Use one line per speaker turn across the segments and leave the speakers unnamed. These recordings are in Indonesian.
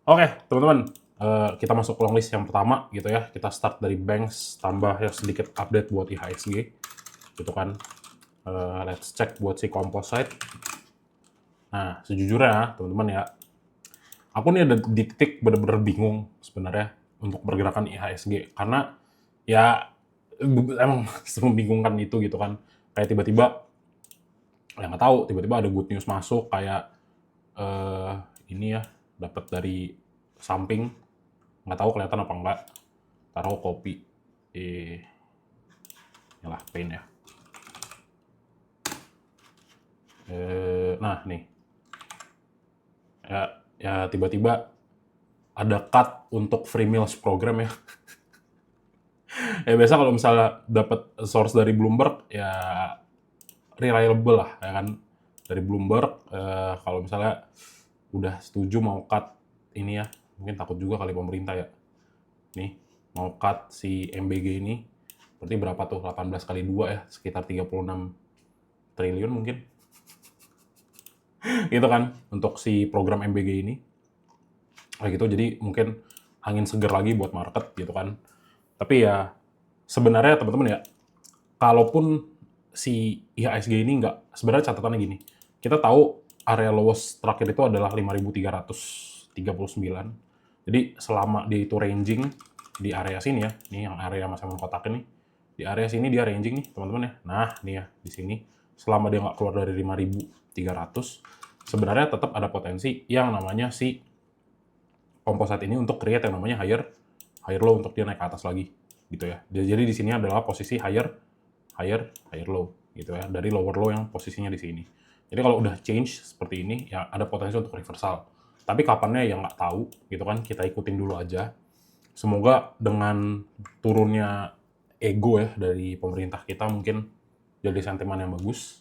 Oke, teman-teman, kita masuk ke longlist yang pertama gitu ya. Kita start dari Banks tambah ya sedikit update buat IHSG gitu kan. Let's check buat si Composite. Nah, sejujurnya teman-teman ya, aku nih ada di titik bener-bener bingung sebenarnya untuk pergerakan IHSG karena ya emang membingungkan itu gitu kan. Kayak tiba-tiba ya nggak tahu, tiba-tiba ada good news masuk kayak eh ini ya dapat dari samping, nggak tahu kelihatan apa enggak. Taruh kopi inilah paint ya. Nah nih ya, ya tiba-tiba ada cut untuk free meals program ya. Ya biasa kalau misalnya dapat source dari Bloomberg ya reliable lah ya kan, dari Bloomberg. Kalau misalnya udah setuju mau cut ini ya, mungkin takut juga kali pemerintah ya, nih mau cut si MBG ini berarti berapa tuh, 18 kali 2 ya, sekitar 36 triliun mungkin gitu kan untuk si program MBG ini kayak gitu. Jadi mungkin angin seger lagi buat market gitu kan. Tapi ya sebenarnya teman-teman ya, kalaupun si IHSG ini nggak, sebenarnya catatannya gini, kita tahu area lowest terakhir itu adalah 5.339. Jadi selama dia itu ranging di area sini ya, ini yang area masih kotak ini, di area sini dia ranging nih teman-teman ya. Nah nih ya di sini, selama dia nggak keluar dari 5.300, sebenarnya tetap ada potensi yang namanya si Composite ini untuk create yang namanya higher low untuk dia naik ke atas lagi gitu ya. Jadi di sini adalah posisi higher low gitu ya, dari lower low yang posisinya di sini. Jadi kalau udah change seperti ini ya ada potensi untuk reversal. Tapi kapannya ya nggak tahu gitu kan, kita ikutin dulu aja. Semoga dengan turunnya ego ya dari pemerintah kita mungkin jadi sentimen yang bagus.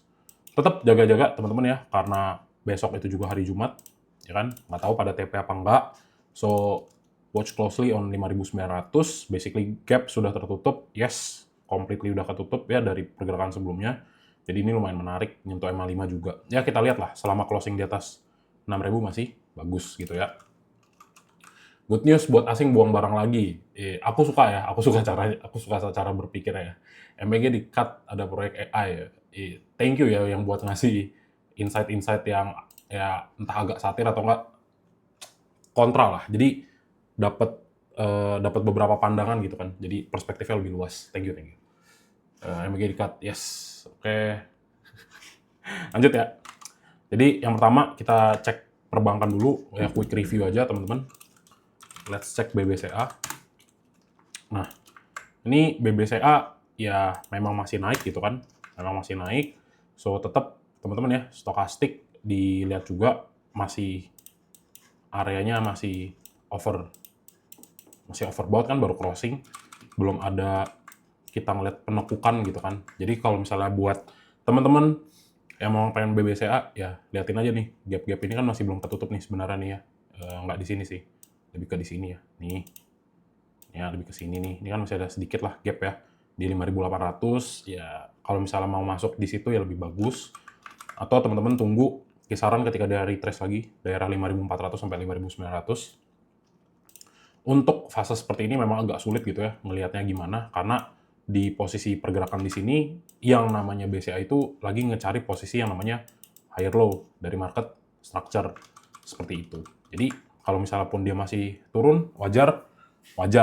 Tetap jaga-jaga teman-teman ya, karena besok itu juga hari Jumat ya kan, nggak tahu pada TP apa enggak. So watch closely on 5.900. Basically gap sudah tertutup, yes, completely udah ketutup ya dari pergerakan sebelumnya. Jadi ini lumayan menarik, nyentuh MA5 juga. Ya kita lihat lah, selama closing di atas 6.000 masih bagus gitu ya. Good news buat asing buang barang lagi. Aku suka ya, aku suka cara berpikirnya ya. MBG di cut, ada proyek AI ya. Thank you ya yang buat ngasih insight-insight yang ya entah agak satir atau enggak kontra lah. Jadi dapat beberapa pandangan gitu kan. Jadi perspektifnya lebih luas. Thank you. MBG di cut, yes. Oke. Lanjut ya. Jadi yang pertama kita cek perbankan dulu ya, quick review aja teman-teman. Let's check BBCA. Nah, ini BBCA ya memang masih naik gitu kan. Memang masih naik. So tetap teman-teman ya, stokastik dilihat juga masih areanya masih overbought kan, baru crossing, belum ada kita ngeliat penekukan gitu kan. Jadi kalau misalnya buat teman-teman yang mau pengen BBCA ya liatin aja nih, gap-gap ini kan masih belum ketutup nih sebenarnya nih ya. Nggak di sini sih, lebih ke di sini ya. Nih, ya lebih ke sini nih. Ini kan masih ada sedikit lah gap ya di 5.800 ya. Kalau misalnya mau masuk di situ ya lebih bagus. Atau teman-teman tunggu kisaran ketika dia retrace lagi daerah 5.400 sampai 5.900. Untuk fase seperti ini memang agak sulit gitu ya melihatnya gimana, karena di posisi pergerakan di sini yang namanya BCA itu lagi ngecari posisi yang namanya higher low dari market structure seperti itu. Jadi kalau misalnya pun dia masih turun, wajar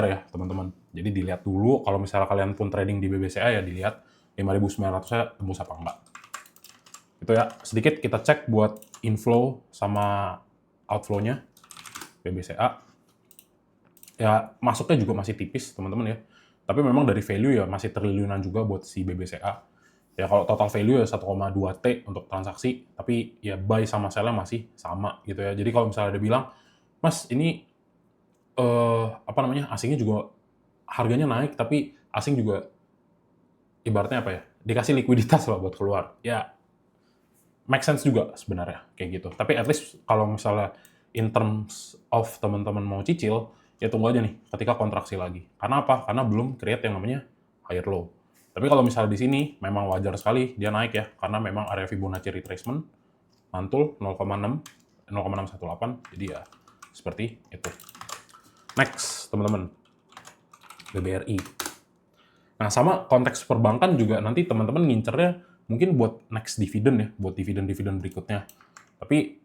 ya teman-teman. Jadi dilihat dulu, kalau misalnya kalian pun trading di BBCA ya dilihat 5.900-nya tembus apa enggak. Itu ya, sedikit kita cek buat inflow sama outflow-nya BBCA. Ya masuknya juga masih tipis teman-teman ya. Tapi memang dari value ya masih triliunan juga buat si BBCA. Ya kalau total value ya 1,2 T untuk transaksi, tapi ya buy sama sell masih sama gitu ya. Jadi kalau misalnya ada bilang, "Mas, ini apa namanya? Asingnya juga harganya naik, tapi asing juga ibaratnya apa ya? Dikasih likuiditas lah buat keluar." Ya make sense juga sebenarnya kayak gitu. Tapi at least kalau misalnya in terms of teman-teman mau cicil, ya tunggu aja nih ketika kontraksi lagi. Karena apa? Karena belum create yang namanya higher low. Tapi kalau misalnya di sini memang wajar sekali dia naik ya, karena memang area Fibonacci retracement mantul 0,6 0,618. Jadi ya Seperti itu. Next, teman-teman. BBRI. Nah, sama konteks perbankan juga nanti teman-teman ngincernya mungkin buat next dividend ya, buat dividen-dividen berikutnya. Tapi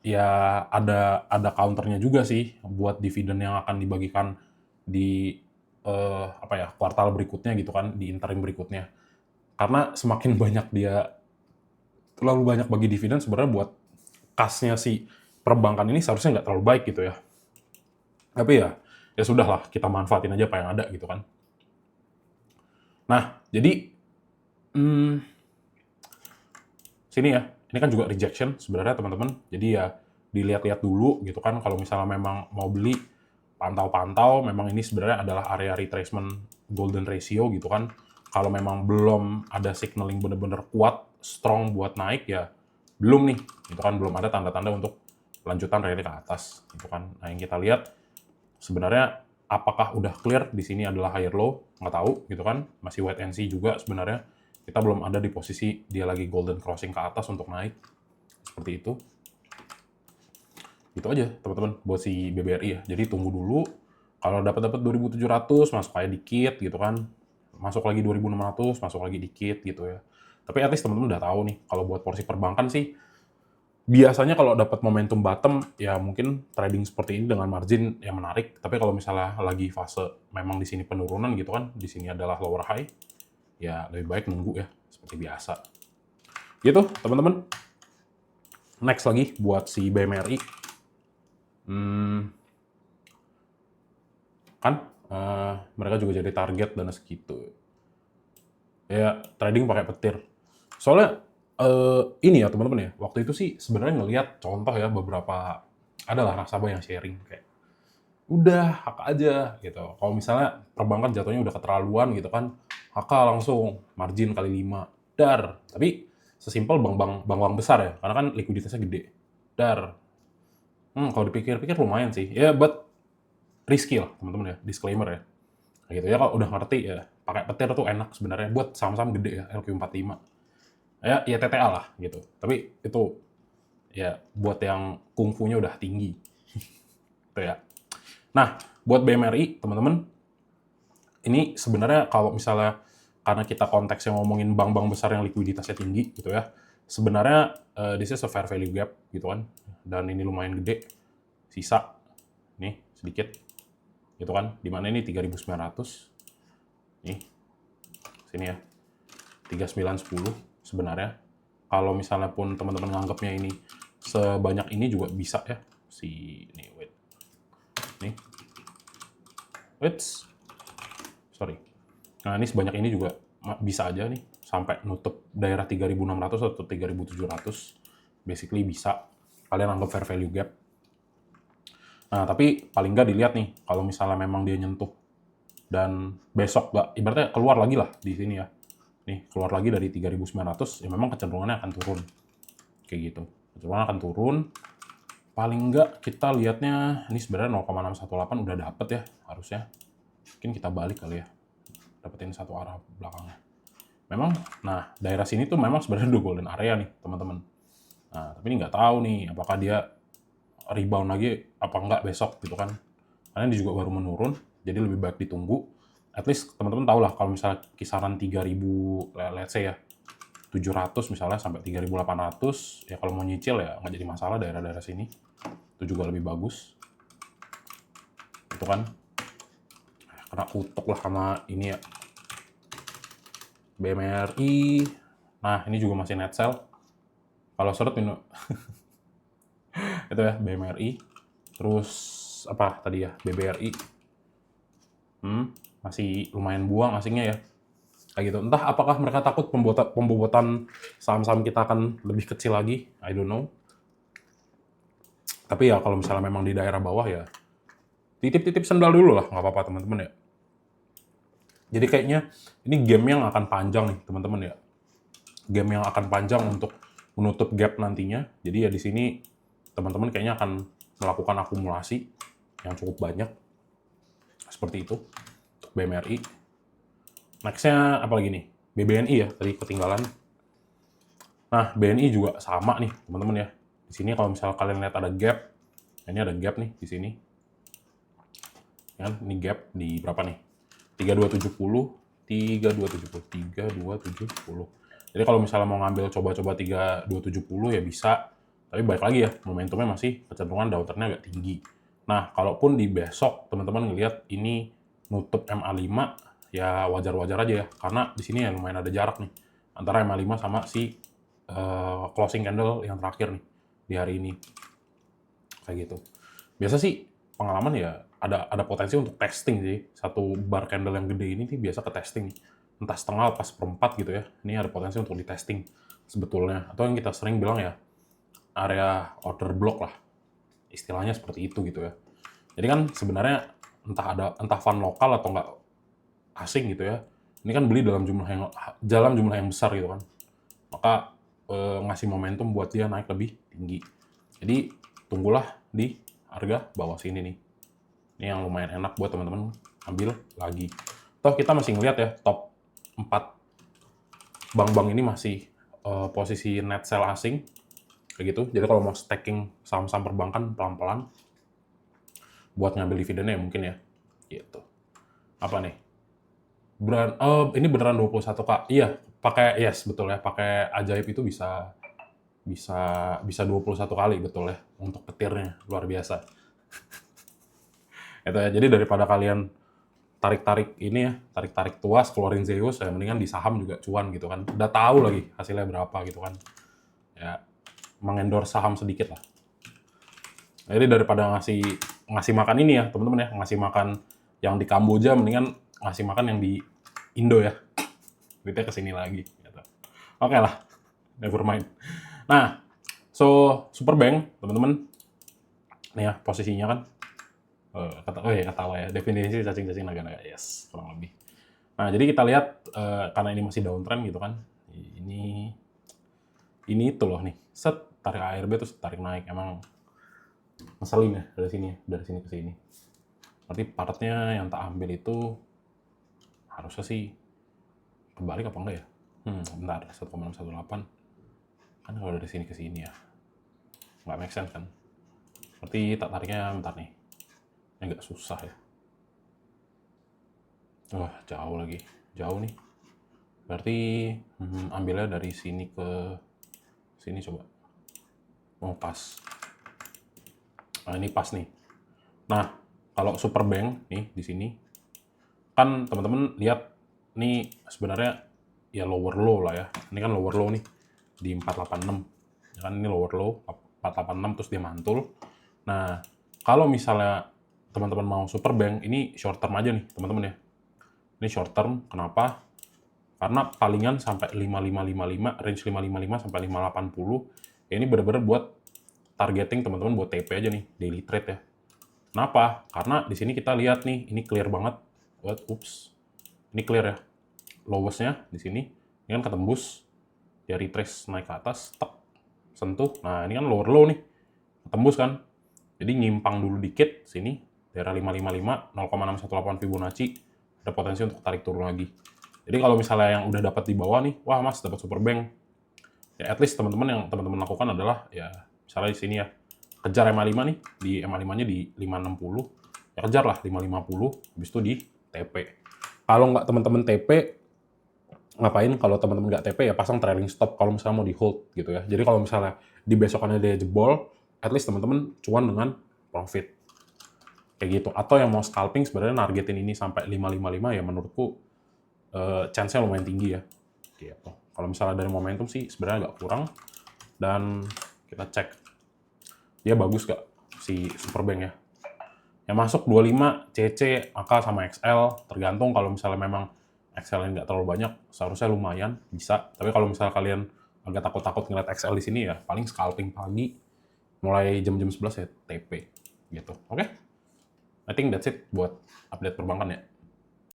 ya ada counternya juga sih buat dividen yang akan dibagikan di kuartal berikutnya gitu kan, di interim berikutnya. Karena semakin banyak dia terlalu banyak bagi dividen sebenarnya buat kasnya si perbankan ini seharusnya nggak terlalu baik gitu ya. Tapi ya sudahlah, kita manfaatin aja apa yang ada gitu kan. Nah, jadi sini ya, ini kan juga rejection sebenarnya teman-teman. Jadi ya dilihat-lihat dulu gitu kan, kalau misalnya memang mau beli, pantau-pantau, memang ini sebenarnya adalah area retracement golden ratio gitu kan. Kalau memang belum ada signaling bener-bener kuat, strong buat naik ya belum nih, gitu kan, belum ada tanda-tanda untuk lanjutan rally ke atas gitu kan. Nah, yang kita lihat sebenarnya apakah udah clear di sini adalah higher low, nggak tahu gitu kan, masih wait and see juga sebenarnya. Kita belum ada di posisi dia lagi golden crossing ke atas untuk naik, seperti itu. Gitu aja teman-teman buat si BBRI ya. Jadi tunggu dulu, kalau dapat 2.700 masuk aja dikit gitu kan, masuk lagi 2.600 masuk lagi dikit gitu ya. Tapi at least teman-teman udah tahu nih, kalau buat porsi perbankan sih biasanya kalau dapat momentum bottom, ya mungkin trading seperti ini dengan margin yang menarik. Tapi kalau misalnya lagi fase memang di sini penurunan gitu kan, di sini adalah lower high, ya lebih baik nunggu ya, seperti biasa. Gitu, teman-teman. Next lagi buat si BMRI. Kan mereka juga jadi target dan segitu. Ya, trading pakai petir. Soalnya ini ya teman-teman ya, waktu itu sih sebenarnya ngelihat contoh ya beberapa adalah nasabah yang sharing kayak udah HK aja gitu. Kalau misalnya perbankan jatuhnya udah keterlaluan gitu kan, HK langsung margin kali 5 dar. Tapi sesimpel bank-bank besar ya, karena kan likuiditasnya gede. Dar. Kalau dipikir-pikir lumayan sih. Ya but risky lah teman-teman ya, disclaimer ya. Kayak gitu ya, kalau udah ngerti ya pakai petir tuh enak sebenarnya buat saham-saham gede ya, LQ45. Ya TTA lah gitu. Tapi itu ya buat yang kungfunya udah tinggi. Gitu ya. Nah, buat BMRI, teman-teman, ini sebenarnya kalau misalnya karena kita konteksnya ngomongin bank-bank besar yang likuiditasnya tinggi gitu ya, sebenarnya this is a fair value gap gitu kan, dan ini lumayan gede, sisa nih sedikit gitu kan, dimana ini 3.900, nih sini ya 3910 sebenarnya. Kalau misalnya pun teman-teman nganggapnya ini sebanyak ini juga bisa ya si nih sorry. Nah, ini sebanyak ini juga bisa aja nih sampai nutup daerah 3.600 atau 3.700. Basically bisa. Kalian anggap fair value gap. Nah, tapi paling nggak dilihat nih, kalau misalnya memang dia nyentuh dan besok nggak, ibaratnya keluar lagi lah di sini ya. Nih, keluar lagi dari 3.900, ya memang kecenderungannya akan turun. Kayak gitu. Kecenderungannya akan turun. Paling nggak kita lihatnya, ini sebenarnya 0,618 udah dapet ya, harusnya. Mungkin kita balik kali ya, dapetin satu arah belakangnya. Memang, nah daerah sini tuh memang sebenarnya udah golden area nih teman-teman. Nah tapi ini nggak tahu nih apakah dia rebound lagi apa enggak besok gitu kan. Karena dia juga baru menurun, jadi lebih baik ditunggu. At least teman-teman tahu lah kalau misalnya kisaran 3.000, let's say ya 700 misalnya sampai 3.800, ya kalau mau nyicil ya nggak jadi masalah daerah-daerah sini. Itu juga lebih bagus. Itu kan. Karena kutuk lah sama ini ya. BMRI. Nah, ini juga masih net sell. Kalau surut itu ya BMRI. Terus apa tadi ya? BBRI. Masih lumayan buang asingnya ya. Kayak gitu. Entah apakah mereka takut pembobotan saham-saham kita akan lebih kecil lagi. I don't know. Tapi ya kalau misalnya memang di daerah bawah ya titip-titip sendal dulu lah, nggak apa-apa teman-teman ya. Jadi kayaknya ini game yang akan panjang nih teman-teman ya. Game yang akan panjang untuk menutup gap nantinya. Jadi ya di sini teman-teman kayaknya akan melakukan akumulasi yang cukup banyak. Seperti itu untuk BMRI. Next-nya apa lagi nih? BBNI ya, tadi ketinggalan. Nah, BNI juga sama nih teman-teman ya. Di sini kalau misalnya kalian lihat ada gap, Ini ada gap nih di sini. Kan ini gap di berapa nih? 3270, 3270. Jadi kalau misalnya mau ngambil coba-coba 3270 ya bisa. Tapi balik lagi ya, momentumnya masih kecenderungan downtrend-nya agak tinggi. Nah, kalaupun di besok teman-teman ngelihat ini nutup MA5, ya wajar-wajar aja ya. Karena di sini ya lumayan ada jarak nih antara MA5 sama si closing candle yang terakhir nih di hari ini. Kayak gitu. Biasa sih pengalaman ya ada potensi untuk testing sih. Satu bar candle yang gede ini nih biasa ke testing. Entah setengah pas seperempat gitu ya. Ini ada potensi untuk di testing sebetulnya. Atau yang kita sering bilang ya, area order block lah. Istilahnya seperti itu gitu ya. Jadi kan sebenarnya entah fund lokal atau enggak asing gitu ya. Ini kan beli dalam jumlah yang besar gitu kan. Maka ngasih momentum buat dia naik lebih tinggi. Jadi tunggulah di harga bawah sini nih. Ini yang lumayan enak buat teman-teman ambil lagi. Toh kita masih ngeliat ya top 4 bank-bank ini masih posisi net sell asing kayak gitu. Jadi kalau mau stacking saham-saham perbankan pelan-pelan buat ngambil dividennya mungkin ya. Gitu. Apa nih? Ini beneran 21K. Iya, pakai yes betul ya. Pakai ajaib itu bisa 21 kali betul ya untuk petirnya. Luar biasa. Itu ya. Jadi daripada kalian tarik-tarik ini ya, tarik-tarik tuas, keluarin Zeus, ya mendingan di saham juga cuan gitu kan. Udah tahu lagi hasilnya berapa gitu kan. Ya, mengendorse saham sedikit lah. Jadi daripada ngasih makan ini ya, teman-teman ya, ngasih makan yang di Kamboja, mendingan ngasih makan yang di Indo ya. Duitnya kesini lagi. Gitu. Oke lah, never mind. Nah, so Superbank, teman-teman, nih ya posisinya kan, ketawa ya, definisi cacing-cacing naga-naga, yes, kurang lebih. Nah, jadi kita lihat, karena ini masih downtrend gitu kan, ini itu loh nih, set, tarik ARB terus tarik naik, emang ngeselin ya dari sini ke sini. Berarti partnya yang tak ambil itu harusnya sih kebalik apa enggak ya? Bentar, 1,618. Kan kalau dari sini ke sini ya, nggak make sense kan? Berarti tak tariknya bentar nih. Agak susah ya. Wah, jauh lagi. Jauh nih. Berarti ambilnya dari sini ke sini coba. Oh, pas. Nah, ini pas nih. Nah, kalau Superbank nih di sini kan teman-teman lihat nih sebenarnya ya lower low lah ya. Ini kan lower low nih di 486. Ya kan ini lower low 486 terus dia mantul. Nah, kalau misalnya teman-teman mau Superbank, ini short term aja nih teman-teman ya. Ini short term, kenapa? Karena palingan sampai 5555, range 555 sampai 580. Ya ini benar-benar buat targeting teman-teman buat TP aja nih, daily trade ya. Kenapa? Karena di sini kita lihat nih, ini clear banget. Ini clear ya. Lowest-nya di sini, ini kan ketembus. Dia retrace naik ke atas, tek, sentuh. Nah, ini kan lower low nih. Ketembus kan. Jadi nyimpang dulu dikit sini, daerah 555, 0,618 Fibonacci, ada potensi untuk tarik turun lagi. Jadi kalau misalnya yang udah dapat di bawah nih, wah mas dapat Superbank, ya at least teman-teman lakukan adalah ya misalnya di sini ya, kejar MA5 nih, di MA5-nya di 560, ya kejar lah 550, habis itu di TP. Kalau nggak teman-teman TP, ngapain? Kalau teman-teman nggak TP ya pasang trailing stop kalau misalnya mau di hold gitu ya. Jadi kalau misalnya di besokannya dia jebol, at least teman-teman cuan dengan profit. Kayak gitu. Atau yang mau scalping sebenarnya nargetin ini sampai 555 ya menurutku chance-nya lumayan tinggi ya. Gitu. Kalau misalnya dari momentum sih sebenarnya agak kurang. Dan kita cek dia bagus gak si Superbank ya. Yang masuk 25 CC, AK sama XL, tergantung kalau misalnya memang XL yang nggak terlalu banyak, seharusnya lumayan bisa. Tapi kalau misalnya kalian agak takut-takut ngeliat XL di sini ya, paling scalping pagi, mulai jam-jam 11 ya TP gitu. Oke? I think that's it buat update perbankan ya.